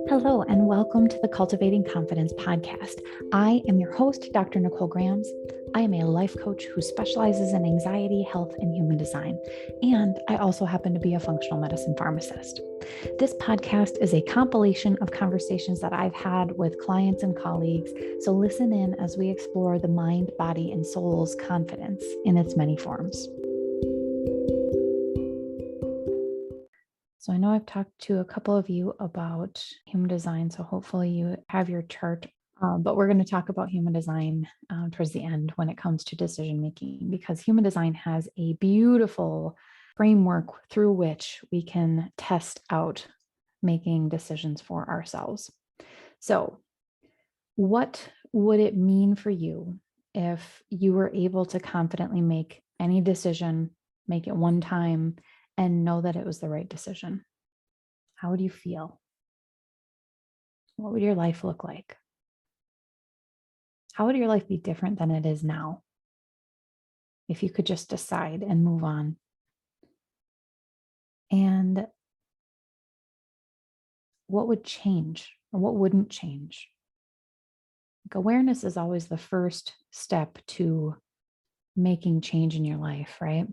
Hello, and welcome to the Cultivating Confidence podcast. I am your host, Dr. Nicole Grams. I am a life coach who specializes in anxiety, health, and human design. And I also happen to be a functional medicine pharmacist. This podcast is a compilation of conversations that I've had with clients and colleagues. So listen in as we explore the mind, body, and soul's confidence in its many forms. So I know I've talked to a couple of you about human design, so hopefully you have your chart, but we're going to talk about human design towards the end when it comes to decision making, because human design has a beautiful framework through which we can test out making decisions for ourselves. So what would it mean for you if you were able to confidently make any decision, make it one time, and know that it was the right decision? How would you feel? What would your life look like? How would your life be different than it is now if you could just decide and move on? And what would change or what wouldn't change? Like, awareness is always the first step to making change in your life, right?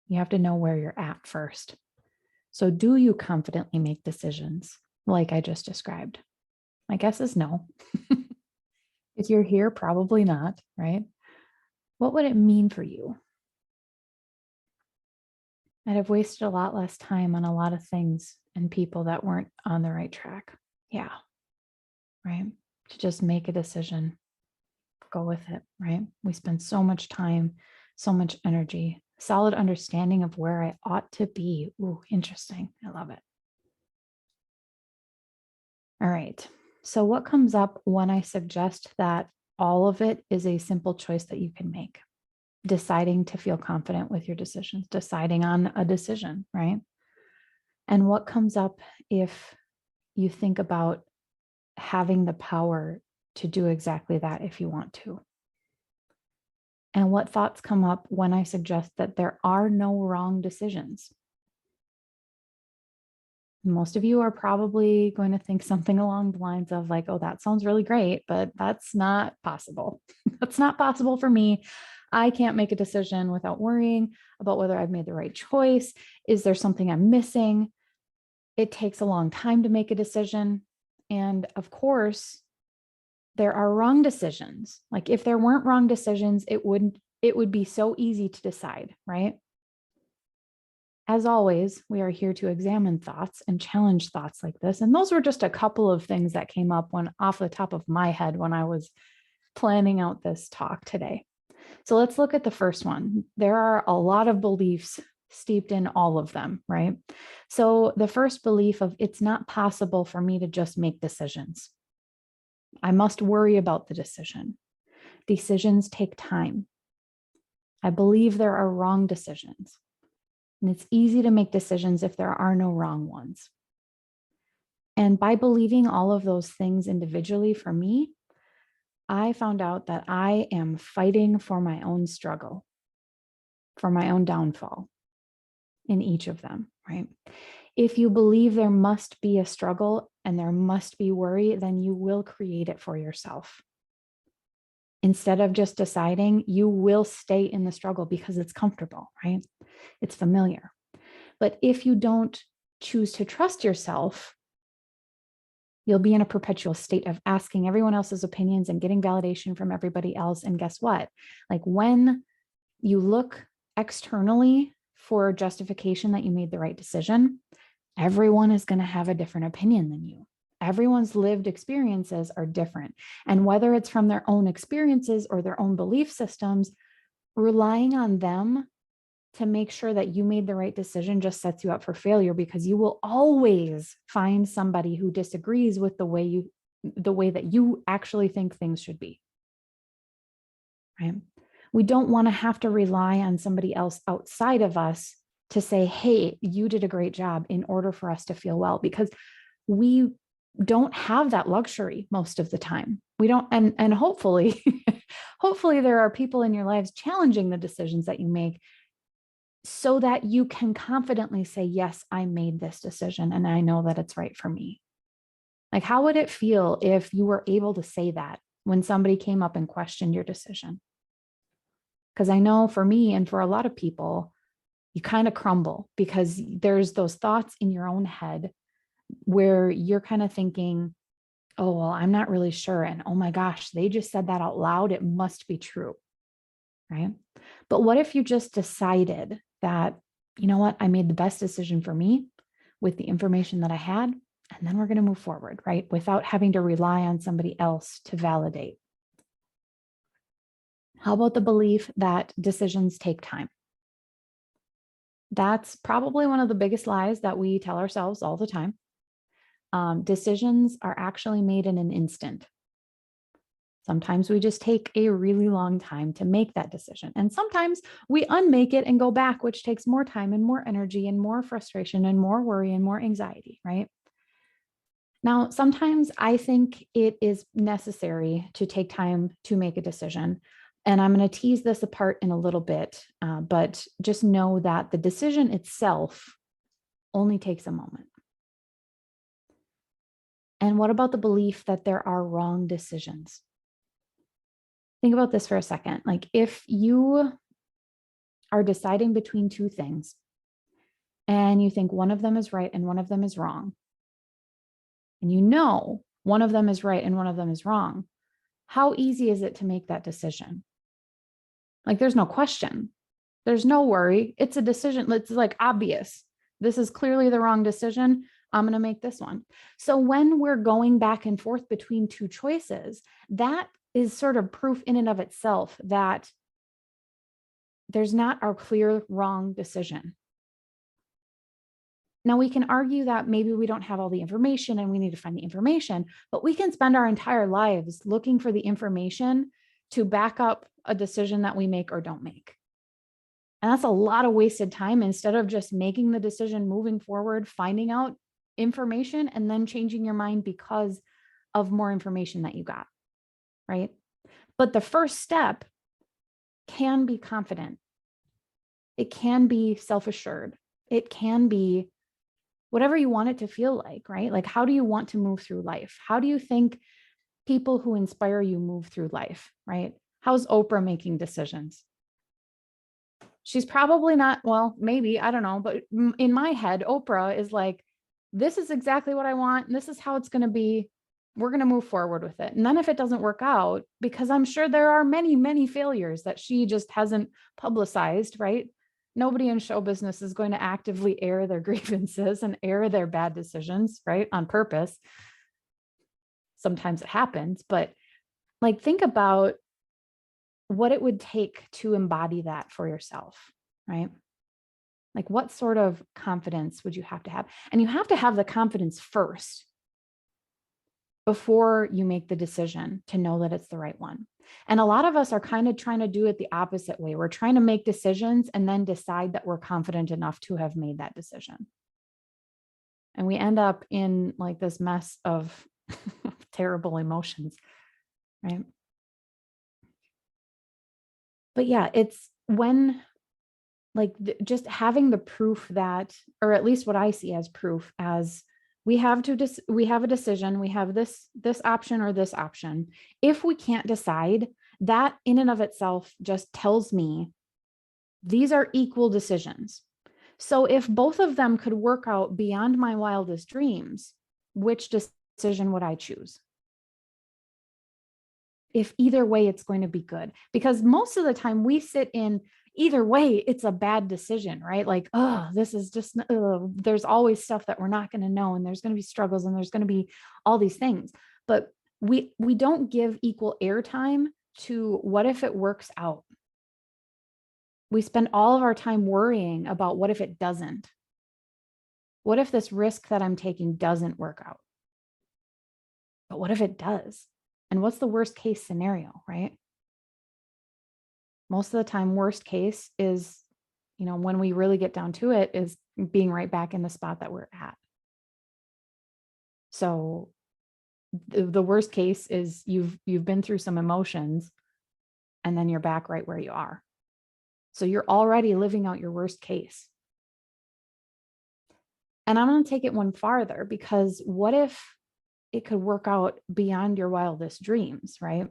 You have to know where you're at first. So do you confidently make decisions like I just described? My guess is no. If you're here, probably not, right? What would it mean for you? I'd have wasted a lot less time on a lot of things and people that weren't on the right track. Yeah, right? To just make a decision, go with it, right? We spend so much time, so much energy, solid understanding of where I ought to be. Ooh, interesting. I love it. All right. So what comes up when I suggest that all of it is a simple choice that you can make? Deciding to feel confident with your decisions, deciding on a decision, right? And what comes up if you think about having the power to do exactly that if you want to? And what thoughts come up when I suggest that there are no wrong decisions? Most of you are probably going to think something along the lines of like, oh, that sounds really great, but that's not possible. That's not possible for me. I can't make a decision without worrying about whether I've made the right choice. Is there something I'm missing? It takes a long time to make a decision. And of course, there are wrong decisions. Like if there weren't wrong decisions, it would be so easy to decide, right? As always, we are here to examine thoughts and challenge thoughts like this. And those were just a couple of things that came up when off the top of my head when I was planning out this talk today. So let's look at the first one. There are a lot of beliefs steeped in all of them, right? So the first belief of it's not possible for me to just make decisions. I must worry about the decision. Decisions take time. I believe there are wrong decisions. And it's easy to make decisions if there are no wrong ones. And by believing all of those things individually for me, I found out that I am fighting for my own struggle, for my own downfall in each of them, right? If you believe there must be a struggle and there must be worry, then you will create it for yourself. Instead of just deciding, you will stay in the struggle because it's comfortable, right? It's familiar. But if you don't choose to trust yourself, you'll be in a perpetual state of asking everyone else's opinions and getting validation from everybody else. And guess what? Like when you look externally for justification that you made the right decision, everyone is going to have a different opinion than you. Everyone's lived experiences are different. And whether it's from their own experiences or their own belief systems, relying on them to make sure that you made the right decision just sets you up for failure, because you will always find somebody who disagrees with the way that you actually think things should be. Right? We don't want to have to rely on somebody else outside of us to say, hey, you did a great job, in order for us to feel well, because we don't have that luxury most of the time. We don't, and hopefully, hopefully there are people in your lives challenging the decisions that you make so that you can confidently say, yes, I made this decision and I know that it's right for me. Like, how would it feel if you were able to say that when somebody came up and questioned your decision? Because I know for me and for a lot of people, you kind of crumble because there's those thoughts in your own head where you're kind of thinking, oh, well, I'm not really sure. And oh my gosh, they just said that out loud. It must be true. Right. But what if you just decided that, you know what, I made the best decision for me with the information that I had, and then we're going to move forward, right? Without having to rely on somebody else to validate. How about the belief that decisions take time? That's probably one of the biggest lies that we tell ourselves all the time. Decisions are actually made in an instant. Sometimes we just take a really long time to make that decision. And sometimes we unmake it and go back, which takes more time and more energy and more frustration and more worry and more anxiety, right? Now, sometimes I think it is necessary to take time to make a decision. And I'm going to tease this apart in a little bit, but just know that the decision itself only takes a moment. And what about the belief that there are wrong decisions? Think about this for a second. Like, if you are deciding between two things and you think one of them is right and one of them is wrong, and you know one of them is right and one of them is wrong, how easy is it to make that decision? Like, there's no question. There's no worry. It's a decision. It's like obvious. This is clearly the wrong decision. I'm going to make this one. So when we're going back and forth between two choices, that is sort of proof in and of itself that there's not a clear wrong decision. Now, we can argue that maybe we don't have all the information and we need to find the information, but we can spend our entire lives looking for the information to back up a decision that we make or don't make. And that's a lot of wasted time instead of just making the decision, moving forward, finding out information, and then changing your mind because of more information that you got, right? But the first step can be confident. It can be self-assured. It can be whatever you want it to feel like, right? Like, how do you want to move through life? How do you think people who inspire you move through life, right? How's Oprah making decisions? She's probably not, well, maybe, I don't know, but in my head, Oprah is like, this is exactly what I want. This is how it's going to be. We're going to move forward with it. And then if it doesn't work out, because I'm sure there are many, many failures that she just hasn't publicized, right? Nobody in show business is going to actively air their grievances and air their bad decisions, right? On purpose. Sometimes it happens, but like, think about what it would take to embody that for yourself, right? Like, what sort of confidence would you have to have? And you have to have the confidence first before you make the decision to know that it's the right one. And a lot of us are kind of trying to do it the opposite way. We're trying to make decisions and then decide that we're confident enough to have made that decision. And we end up in like this mess of terrible emotions, right? But yeah, it's when like just having the proof that, or at least what I see as proof, as we have a decision, we have this option or this option. If we can't decide, that in and of itself just tells me these are equal decisions. So if both of them could work out beyond my wildest dreams, which decision would I choose? If either way it's going to be good, because most of the time we sit in either way, it's a bad decision, right? Like, oh, this is just, there's always stuff that we're not going to know. And there's going to be struggles and there's going to be all these things, but we don't give equal airtime to what if it works out. We spend all of our time worrying about what if it doesn't. What if this risk that I'm taking doesn't work out? But what if it does? And what's the worst case scenario, right? Most of the time, worst case is, when we really get down to it, is being right back in the spot that we're at. So the worst case is you've been through some emotions and then you're back right where you are. So you're already living out your worst case. And I'm going to take it one farther, because what if it could work out beyond your wildest dreams, right?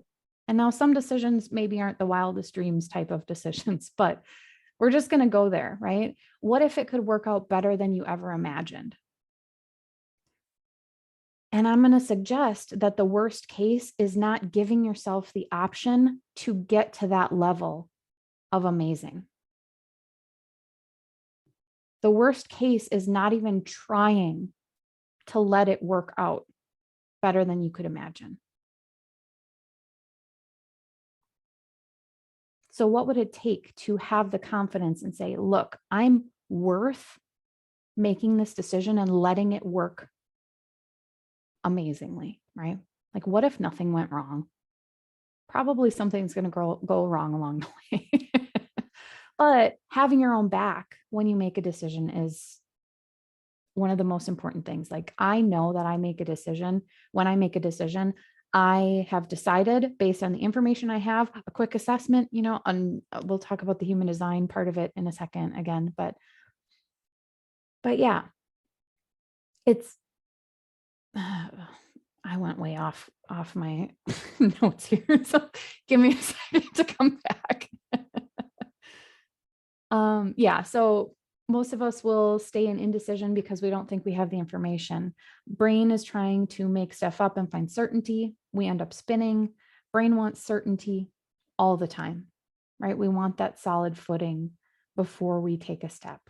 And now some decisions maybe aren't the wildest dreams type of decisions, but we're just going to go there, right? What if it could work out better than you ever imagined? And I'm going to suggest that the worst case is not giving yourself the option to get to that level of amazing. The worst case is not even trying to let it work out better than you could imagine. So what would it take to have the confidence and say, look, I'm worth making this decision and letting it work amazingly, right? Like, what if nothing went wrong? Probably something's going to go wrong along the way. But having your own back when you make a decision is one of the most important things. Like, I know that I make a decision. When I make a decision, I have decided based on the information I have, a quick assessment, and we'll talk about the human design part of it in a second again. But yeah, it's, I went way off my notes here. So give me a second to come back. Yeah. So most of us will stay in indecision because we don't think we have the information. Brain is trying to make stuff up and find certainty. We end up spinning. Brain wants certainty all the time, right? We want that solid footing before we take a step.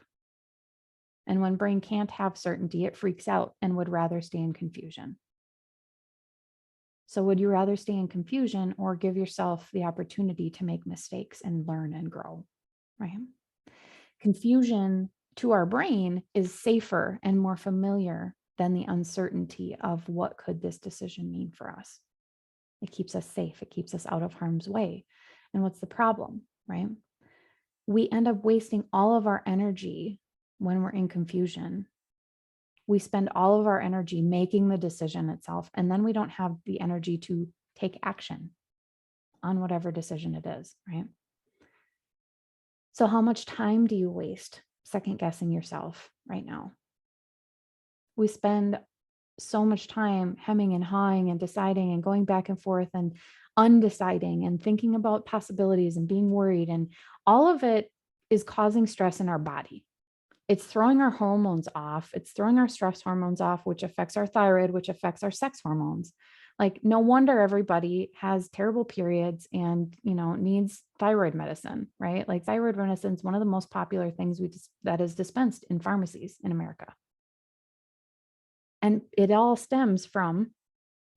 And when brain can't have certainty, it freaks out and would rather stay in confusion. So would you rather stay in confusion or give yourself the opportunity to make mistakes and learn and grow, right? Confusion to our brain is safer and more familiar than the uncertainty of what could this decision mean for us. It keeps us safe. It keeps us out of harm's way. And what's the problem, right? We end up wasting all of our energy when we're in confusion. We spend all of our energy making the decision itself, and then we don't have the energy to take action on whatever decision it is, right? So how much time do you waste second guessing yourself right now? We spend so much time hemming and hawing and deciding and going back and forth and undeciding and thinking about possibilities and being worried. And all of it is causing stress in our body. It's throwing our hormones off. It's throwing our stress hormones off, which affects our thyroid, which affects our sex hormones. Like, no wonder everybody has terrible periods and, needs thyroid medicine, right? Like, thyroid medicine is one of the most popular things that is dispensed in pharmacies in America. And it all stems from,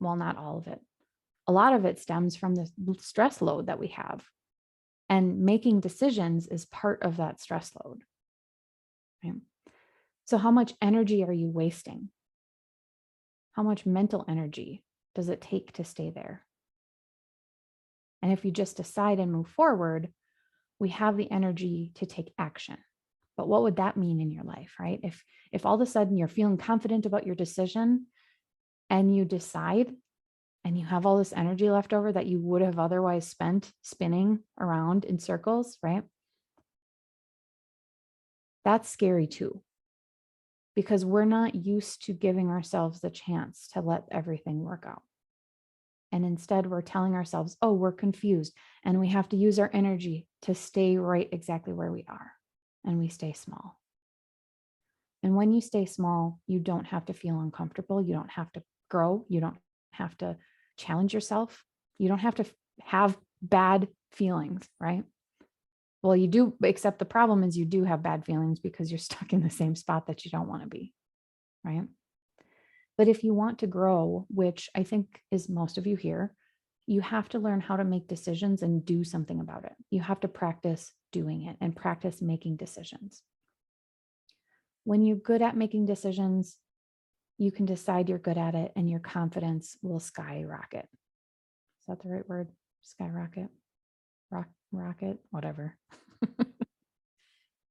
well, not all of it. A lot of it stems from the stress load that we have. And making decisions is part of that stress load. Right? So how much energy are you wasting? How much mental energy does it take to stay there? And if you just decide and move forward, we have the energy to take action. But what would that mean in your life, right? If all of a sudden you're feeling confident about your decision and you decide and you have all this energy left over that you would have otherwise spent spinning around in circles, right? That's scary too, because we're not used to giving ourselves the chance to let everything work out. And instead, we're telling ourselves, oh, we're confused, and we have to use our energy to stay right exactly where we are. And we stay small. And when you stay small, you don't have to feel uncomfortable. You don't have to grow. You don't have to challenge yourself. You don't have to have bad feelings, right? Well, you do, except the problem is you do have bad feelings because you're stuck in the same spot that you don't want to be, right? But if you want to grow, which I think is most of you here, you have to learn how to make decisions and do something about it. You have to practice doing it and practice making decisions. When you're good at making decisions, you can decide you're good at it and your confidence will skyrocket. Is that the right word? Skyrocket? Rocket? Whatever.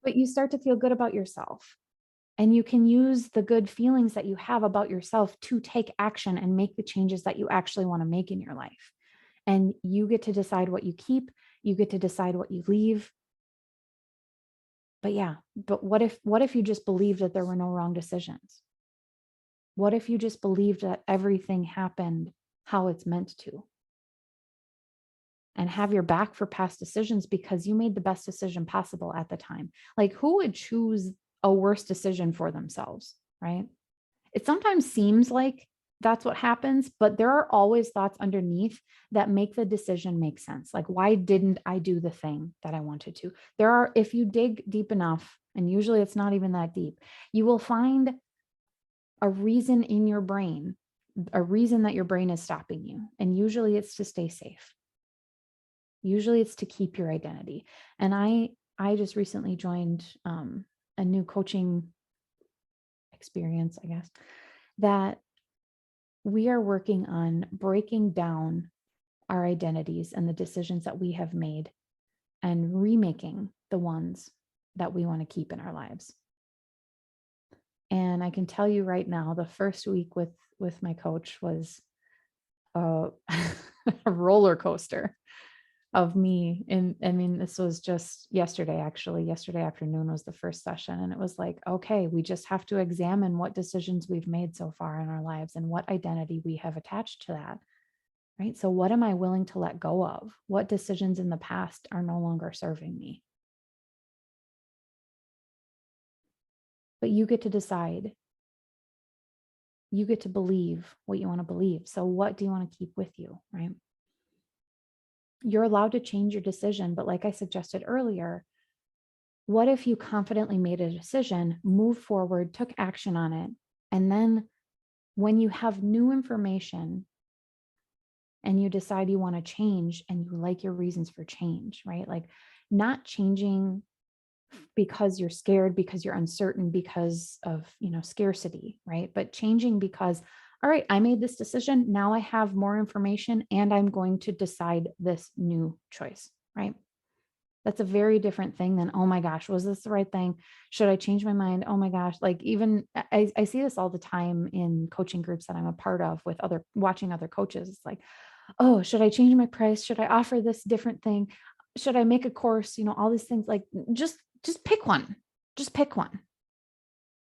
But you start to feel good about yourself. And you can use the good feelings that you have about yourself to take action and make the changes that you actually want to make in your life. And you get to decide what you keep. You get to decide what you leave. But what if you just believed that there were no wrong decisions? What if you just believed that everything happened how it's meant to? And have your back for past decisions because you made the best decision possible at the time. Like, who would choose a worse decision for themselves, right? It sometimes seems like that's what happens, but there are always thoughts underneath that make the decision make sense. Like, why didn't I do the thing that I wanted to? There are, if you dig deep enough, and usually it's not even that deep, you will find a reason in your brain, a reason that your brain is stopping you. And usually it's to stay safe. Usually it's to keep your identity. And I just recently joined a new coaching experience, I guess, that we are working on breaking down our identities and the decisions that we have made and remaking the ones that we want to keep in our lives. And I can tell you right now, the first week with my coach was a, a roller coaster of me. And I mean, this was just yesterday, actually. Yesterday afternoon was the first session. And it was like, okay, we just have to examine what decisions we've made so far in our lives and what identity we have attached to that. Right. So, what am I willing to let go of? What decisions in the past are no longer serving me? But you get to decide. You get to believe what you want to believe. So, what do you want to keep with you? Right. You're allowed to change your decision. But like I suggested earlier, what if you confidently made a decision, moved forward, took action on it, and then when you have new information and you decide you want to change and you like your reasons for change, right? Like not changing because you're scared, because you're uncertain, because of, scarcity, right? But changing because, all right, I made this decision. Now I have more information and I'm going to decide this new choice, right? That's a very different thing than, oh my gosh, was this the right thing? Should I change my mind? Oh my gosh. Like even I see this all the time in coaching groups that I'm a part of with watching other coaches. It's like, oh, should I change my price? Should I offer this different thing? Should I make a course? All these things. Like just pick one. Just pick one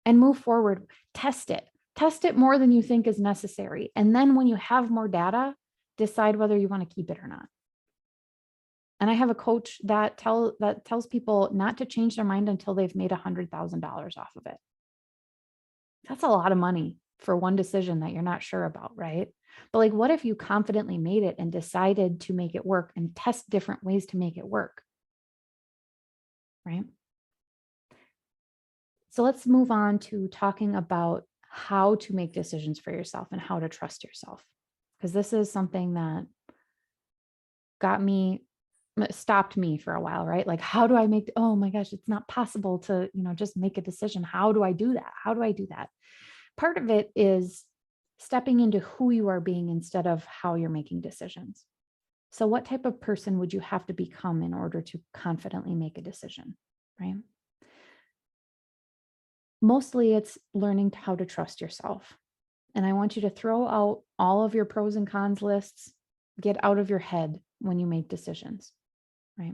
and move forward. Test it more than you think is necessary. And then when you have more data, decide whether you want to keep it or not. And I have a coach that tells people not to change their mind until they've made $100,000 off of it. That's a lot of money for one decision that you're not sure about, right? But like, what if you confidently made it and decided to make it work and test different ways to make it work, right? So let's move on to talking about how to make decisions for yourself and how to trust yourself. Because this is something that stopped me for a while, right? Like, how do I oh my gosh, it's not possible to, just make a decision. How do I do that? How do I do that? Part of it is stepping into who you are being instead of how you're making decisions. So what type of person would you have to become in order to confidently make a decision, right? Mostly it's learning how to trust yourself. And I want you to throw out all of your pros and cons lists, get out of your head when you make decisions, right?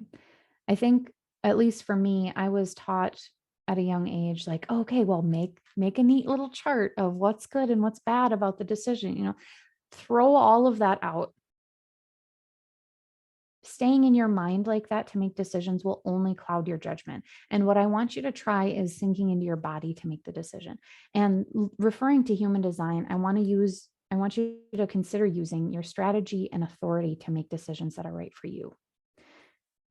I think, at least for me, I was taught at a young age, like, okay, well, make a neat little chart of what's good and what's bad about the decision, throw all of that out. Staying in your mind like that to make decisions will only cloud your judgment. And what I want you to try is sinking into your body to make the decision. And referring to human design, I want you to consider using your strategy and authority to make decisions that are right for you.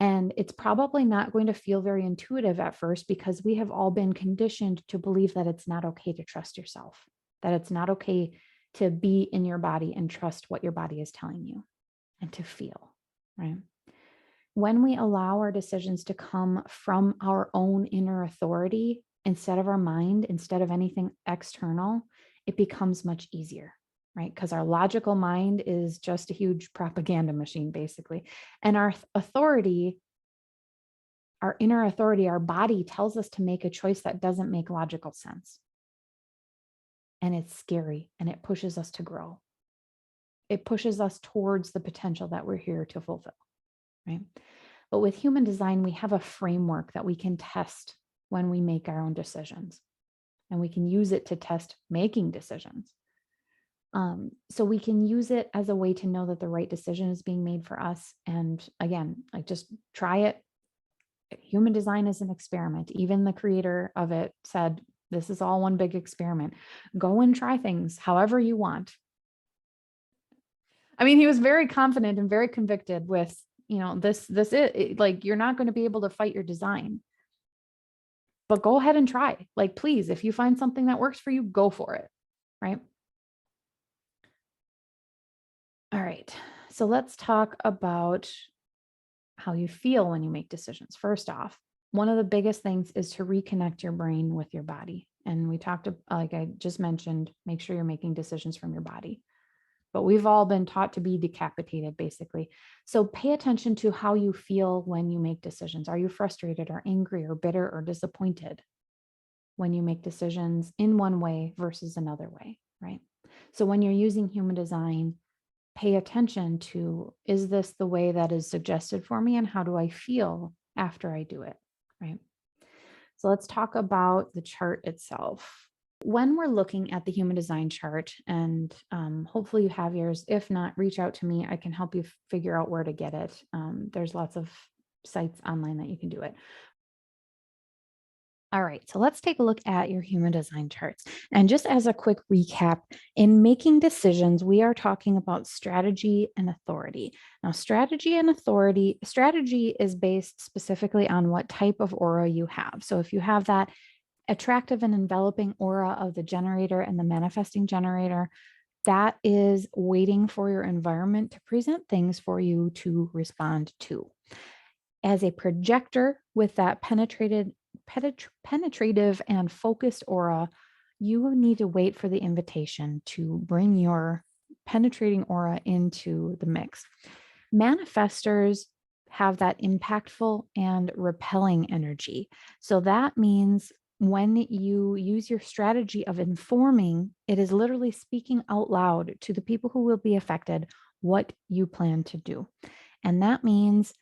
And it's probably not going to feel very intuitive at first because we have all been conditioned to believe that it's not okay to trust yourself, that it's not okay to be in your body and trust what your body is telling you and to feel, right? When we allow our decisions to come from our own inner authority instead of our mind, instead of anything external, it becomes much easier, right? Because our logical mind is just a huge propaganda machine, basically. And our authority, our inner authority, our body tells us to make a choice that doesn't make logical sense. And it's scary and it pushes us to grow. It pushes us towards the potential that we're here to fulfill, right? But with human design, we have a framework that we can test when we make our own decisions. and we can use it to test making decisions. So we can use it as a way to know that the right decision is being made for us. And again, like, just try it. Human design is an experiment. Even the creator of it said, this is all one big experiment. Go and try things however you want. I mean, he was very confident and very convicted with, this is like, you're not going to be able to fight your design, but go ahead and try. Like, please, if you find something that works for you, go for it. Right. All right. So let's talk about how you feel when you make decisions. First off, one of the biggest things is to reconnect your brain with your body. And we talked, like I just mentioned, make sure you're making decisions from your body. But we've all been taught to be decapitated, basically. So pay attention to how you feel when you make decisions. Are you frustrated or angry or bitter or disappointed when you make decisions in one way versus another way, right? So when you're using human design, pay attention to, is this the way that is suggested for me, and how do I feel after I do it, right? So let's talk about the chart itself. When we're looking at the human design chart, and hopefully you have yours, if not, reach out to me. I can help you figure out where to get it. There's lots of sites online that you can do it. All right, so let's take a look at your human design charts. And just as a quick recap, in making decisions, we are talking about strategy and authority. Now, strategy is based specifically on what type of aura you have. So if you have that attractive and enveloping aura of the generator and the manifesting generator, that is waiting for your environment to present things for you to respond to. As a projector with that penetrative and focused aura, you need to wait for the invitation to bring your penetrating aura into the mix. Manifestors have that impactful and repelling energy. So that means when you use your strategy of informing, it is literally speaking out loud to the people who will be affected what you plan to do. And that means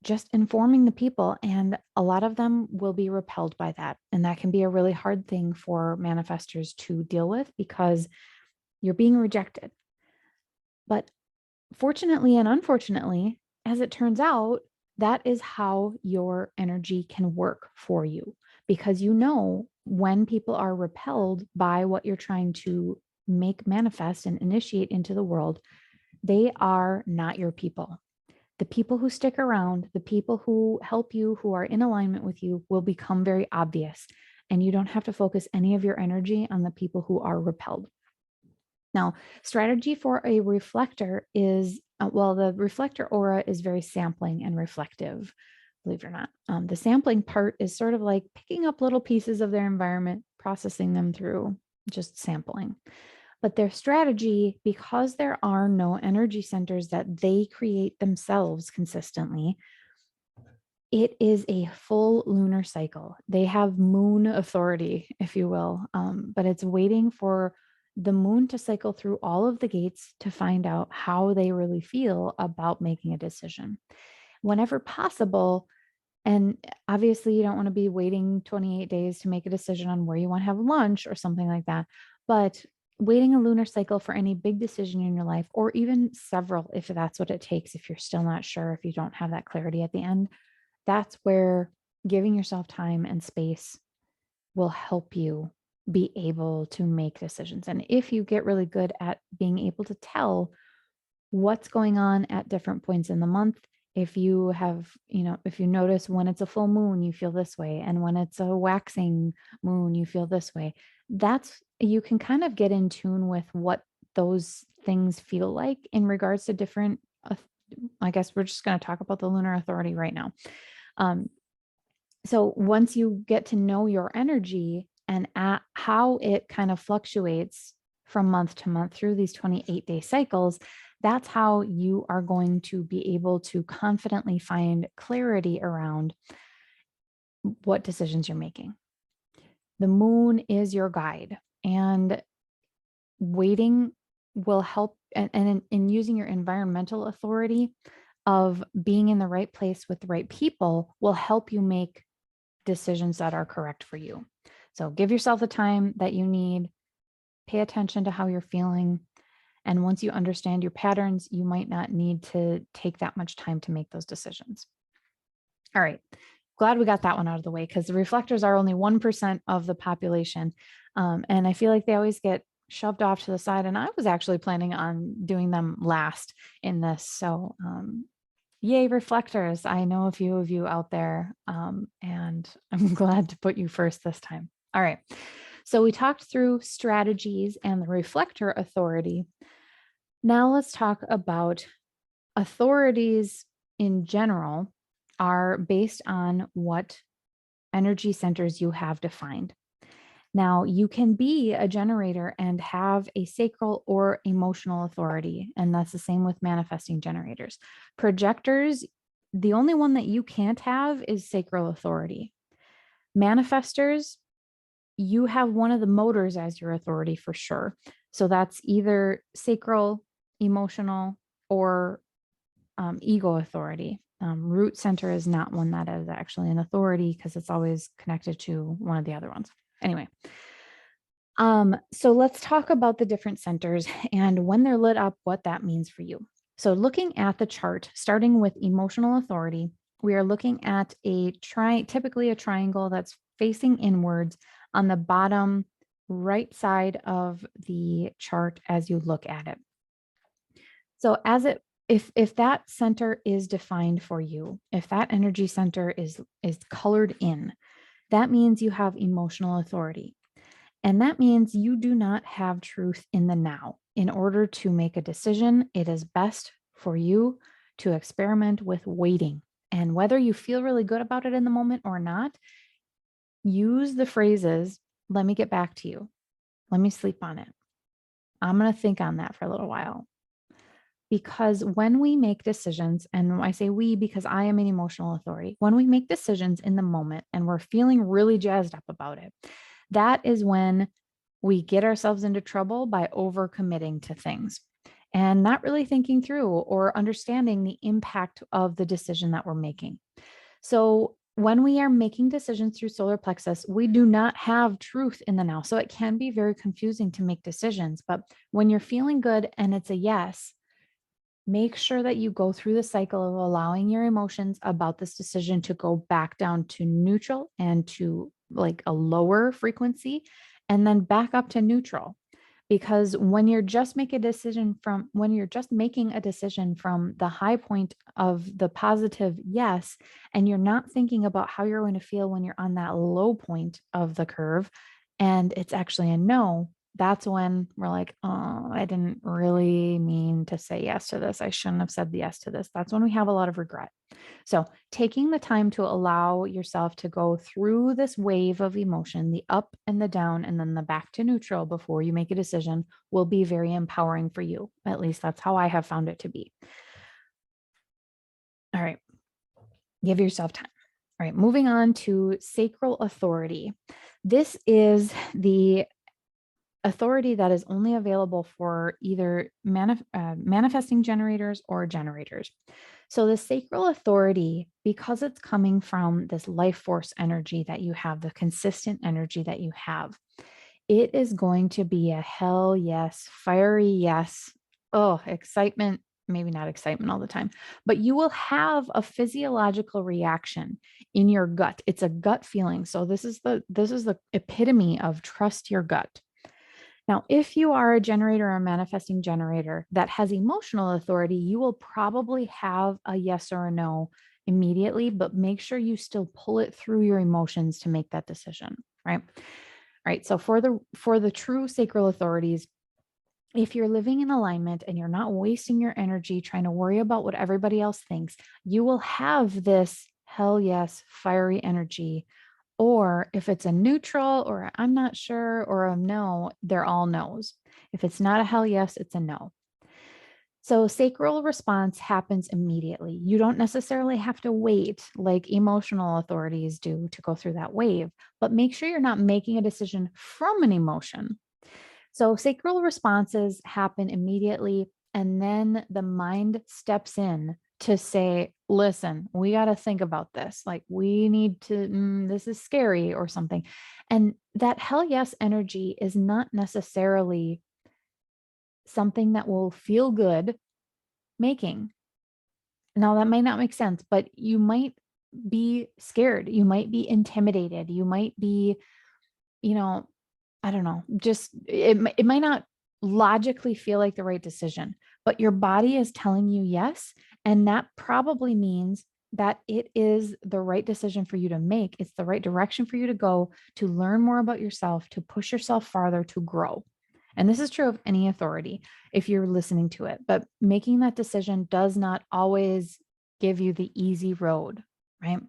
just informing the people, and a lot of them will be repelled by that. And that can be a really hard thing for manifestors to deal with, because you're being rejected. But fortunately and unfortunately, as it turns out, that is how your energy can work for you, because when people are repelled by what you're trying to make manifest and initiate into the world, they are not your people. The people who stick around, the people who help you, who are in alignment with you, will become very obvious. And you don't have to focus any of your energy on the people who are repelled. Now, strategy for a reflector is, the reflector aura is very sampling and reflective, believe it or not. The sampling part is sort of like picking up little pieces of their environment, processing them through just sampling. But their strategy, because there are no energy centers that they create themselves consistently, it is a full lunar cycle. They have moon authority, if you will, but it's waiting for the moon to cycle through all of the gates to find out how they really feel about making a decision. Whenever possible, and obviously you don't want to be waiting 28 days to make a decision on where you want to have lunch or something like that, but waiting a lunar cycle for any big decision in your life, or even several, if that's what it takes, if you're still not sure, if you don't have that clarity at the end, that's where giving yourself time and space will help you be able to make decisions. And if you get really good at being able to tell what's going on at different points in the month, if you have, if you notice when it's a full moon, you feel this way, and when it's a waxing moon, you feel this way, you can kind of get in tune with what those things feel like in regards to different, I guess we're just going to talk about the lunar authority right now. So once you get to know your energy and how it kind of fluctuates from month to month through these 28-day cycles, that's how you are going to be able to confidently find clarity around what decisions you're making. The moon is your guide, and waiting will help. And in using your environmental authority of being in the right place with the right people will help you make decisions that are correct for you. So give yourself the time that you need. Pay attention to how you're feeling. And once you understand your patterns, you might not need to take that much time to make those decisions. All right. Glad we got that one out of the way, because the reflectors are only 1% of the population. And I feel like they always get shoved off to the side. And I was actually planning on doing them last in this. So yay, reflectors. I know a few of you out there, and I'm glad to put you first this time. All right. So we talked through strategies and the reflector authority. Now let's talk about authorities in general are based on what energy centers you have defined. Now, you can be a generator and have a sacral or emotional authority, and that's the same with manifesting generators. Projectors, the only one that you can't have is sacral authority. Manifestors, you have one of the motors as your authority for sure. So that's either sacral, emotional, or ego authority. Root center is not one that is actually an authority because it's always connected to one of the other ones. Anyway, so let's talk about the different centers and when they're lit up, what that means for you. So looking at the chart, starting with emotional authority, we are looking at typically a triangle that's facing inwards on the bottom right side of the chart as you look at it. So if that center is defined for you, if that energy center is colored in, that means you have emotional authority. And that means you do not have truth in the now. In order to make a decision, it is best for you to experiment with waiting. And whether you feel really good about it in the moment or not, use the phrases, let me get back to you. Let me sleep on it. I'm going to think on that for a little while. Because when we make decisions, and I say we because I am an emotional authority, when we make decisions in the moment and we're feeling really jazzed up about it, that is when we get ourselves into trouble by overcommitting to things and not really thinking through or understanding the impact of the decision that we're making. So when we are making decisions through solar plexus, we do not have truth in the now. So it can be very confusing to make decisions. But when you're feeling good and it's a yes, make sure that you go through the cycle of allowing your emotions about this decision to go back down to neutral and to like a lower frequency, and then back up to neutral. Because when you're just making a decision from the high point of the positive yes, and you're not thinking about how you're going to feel when you're on that low point of the curve, and it's actually a no, that's when we're like, oh, I didn't really mean to say yes to this. I shouldn't have said yes to this. That's when we have a lot of regret. So taking the time to allow yourself to go through this wave of emotion, the up and the down, and then the back to neutral before you make a decision will be very empowering for you. At least that's how I have found it to be. All right. Give yourself time. All right. Moving on to sacral authority. This is the authority that is only available for either manifesting generators or generators. So the sacral authority, because it's coming from this life force energy that you have, the consistent energy that you have, it is going to be a hell yes, fiery yes, oh, excitement, maybe not excitement all the time, but you will have a physiological reaction in your gut. It's a gut feeling. So this is the epitome of trust your gut. Now, if you are a generator or a manifesting generator that has emotional authority, you will probably have a yes or a no immediately, but make sure you still pull it through your emotions to make that decision, right? All right. So for the true sacral authorities, if you're living in alignment and you're not wasting your energy trying to worry about what everybody else thinks, you will have this hell yes, fiery energy. Or if it's a neutral or I'm not sure or a no, they're all no's. If it's not a hell yes, it's a no. So sacral response happens immediately. You don't necessarily have to wait like emotional authorities do to go through that wave, but make sure you're not making a decision from an emotion. So sacral responses happen immediately, and then the mind steps in to say, listen, we got to think about this. Like we need to, this is scary or something. And that hell yes energy is not necessarily something that will feel good making. Now, that might not make sense, but you might be scared. You might be intimidated. You might be, you know, I don't know, just it might not logically feel like the right decision, but your body is telling you yes. And that probably means that it is the right decision for you to make. It's the right direction for you to go to learn more about yourself, to push yourself farther, to grow. And this is true of any authority if you're listening to it, but making that decision does not always give you the easy road, right?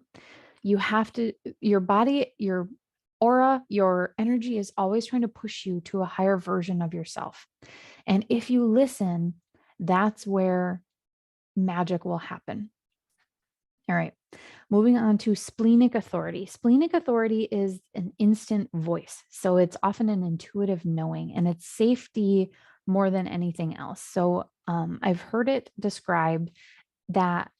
You have to, your body, your aura, your energy is always trying to push you to a higher version of yourself. And if you listen, that's where magic will happen. All right. Moving on to splenic authority. Splenic authority is an instant voice. So it's often an intuitive knowing, and it's safety more than anything else. So I've heard it described that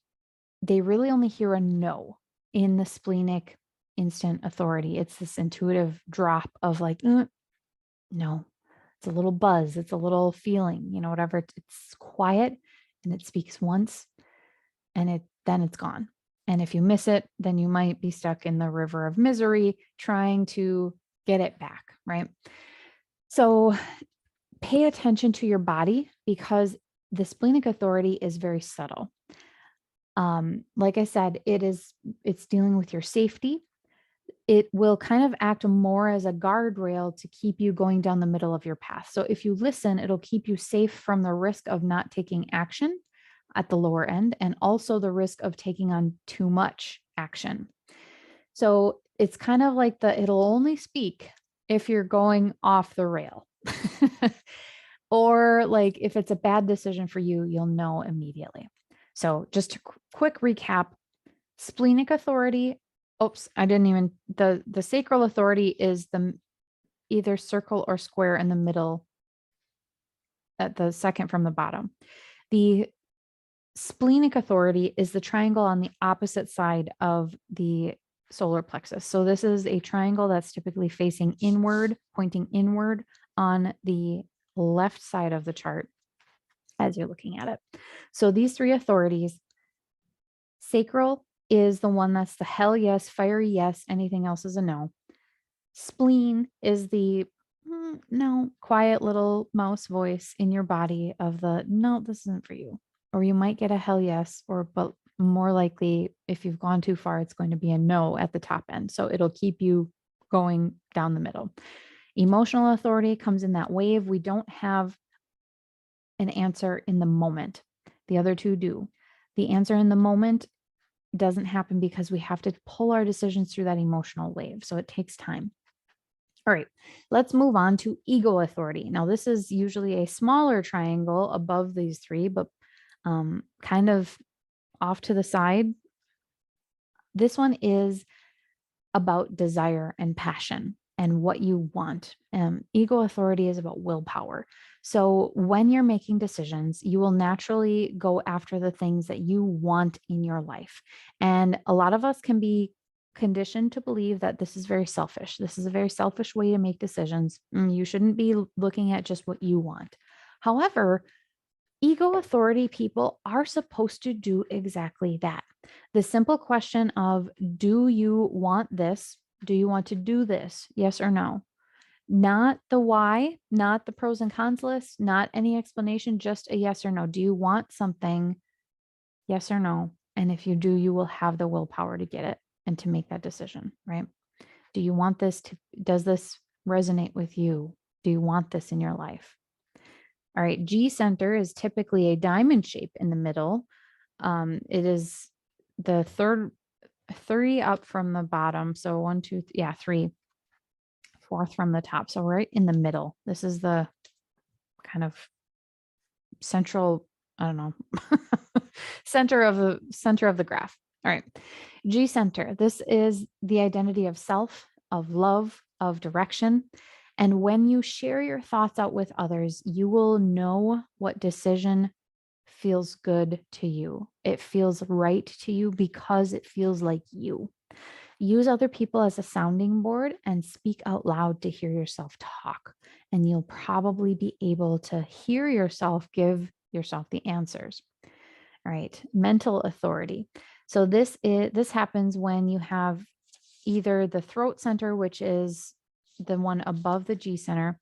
they really only hear a no in the splenic instant authority. It's this intuitive drop of like, no, it's a little buzz, it's a little feeling, whatever. It's quiet and it speaks once and then it's gone. And if you miss it, then you might be stuck in the river of misery trying to get it back, right? So pay attention to your body because the splenic authority is very subtle. Like I said, it's dealing with your safety. It will kind of act more as a guardrail to keep you going down the middle of your path. So if you listen, it'll keep you safe from the risk of not taking action at the lower end, and also the risk of taking on too much action. So it's kind of like it'll only speak if you're going off the rail. Or like if it's a bad decision for you, you'll know immediately. So just a quick recap, splenic authority. Oops, I didn't even, the sacral authority is the either circle or square in the middle at the second from the bottom. The splenic authority is the triangle on the opposite side of the solar plexus. So this is a triangle that's typically facing inward, pointing inward on the left side of the chart as you're looking at it. So these three authorities, sacral is the one that's the hell yes, fiery yes, anything else is a no. Spleen is the no, quiet little mouse voice in your body of the no, this isn't for you. Or you might get a hell yes, but more likely, if you've gone too far, it's going to be a no at the top end. So it'll keep you going down the middle. Emotional authority comes in that wave. We don't have an answer in the moment. The other two do. The answer in the moment doesn't happen because we have to pull our decisions through that emotional wave. So it takes time. All right, let's move on to ego authority. Now, this is usually a smaller triangle above these three, but kind of off to the side. This one is about desire and passion and what you want. Ego authority is about willpower. So when you're making decisions, you will naturally go after the things that you want in your life. And a lot of us can be conditioned to believe that this is very selfish. This is a very selfish way to make decisions. You shouldn't be looking at just what you want. However, ego authority people are supposed to do exactly that. The simple question of, do you want this? Do you want to do this? Yes or no? Not the why, not the pros and cons list, not any explanation, just a yes or no. Do you want something? Yes or no? And if you do, you will have the willpower to get it and to make that decision, right? Do you want this does this resonate with you? Do you want this in your life? All right, G center is typically a diamond shape in the middle. It is the three up from the bottom. So 1, 2, three, fourth from the top. So right in the middle. This is the kind of central, I don't know, center of the graph. All right, G center. This is the identity of self, of love, of direction. And when you share your thoughts out with others, you will know what decision feels good to you. It feels right to you because it feels like you. Use other people as a sounding board and speak out loud to hear yourself talk. And you'll probably be able to hear yourself give yourself the answers. All right, mental authority. So this happens when you have either the throat center, which is the one above the G center,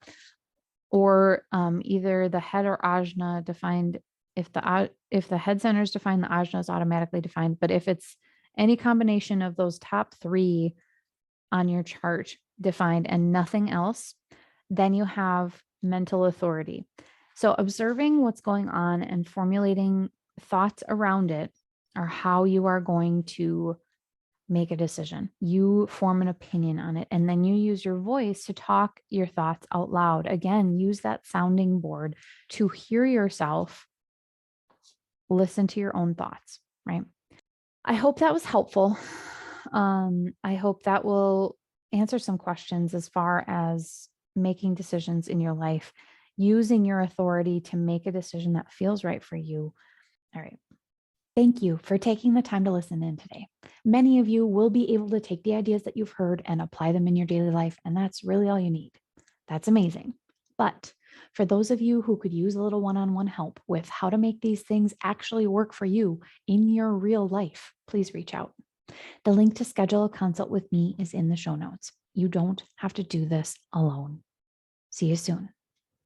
or either the head or ajna defined. If the head center is defined, the ajna is automatically defined. But if it's any combination of those top three on your chart defined and nothing else, then you have mental authority. So observing what's going on and formulating thoughts around it are how you are going to make a decision. You form an opinion on it, and then you use your voice to talk your thoughts out loud. Again, use that sounding board to hear yourself, listen to your own thoughts, right? I hope that was helpful. I hope that will answer some questions as far as making decisions in your life, using your authority to make a decision that feels right for you. All right. Thank you for taking the time to listen in today. Many of you will be able to take the ideas that you've heard and apply them in your daily life, and that's really all you need. That's amazing. But for those of you who could use a little one-on-one help with how to make these things actually work for you in your real life, please reach out. The link to schedule a consult with me is in the show notes. You don't have to do this alone. See you soon.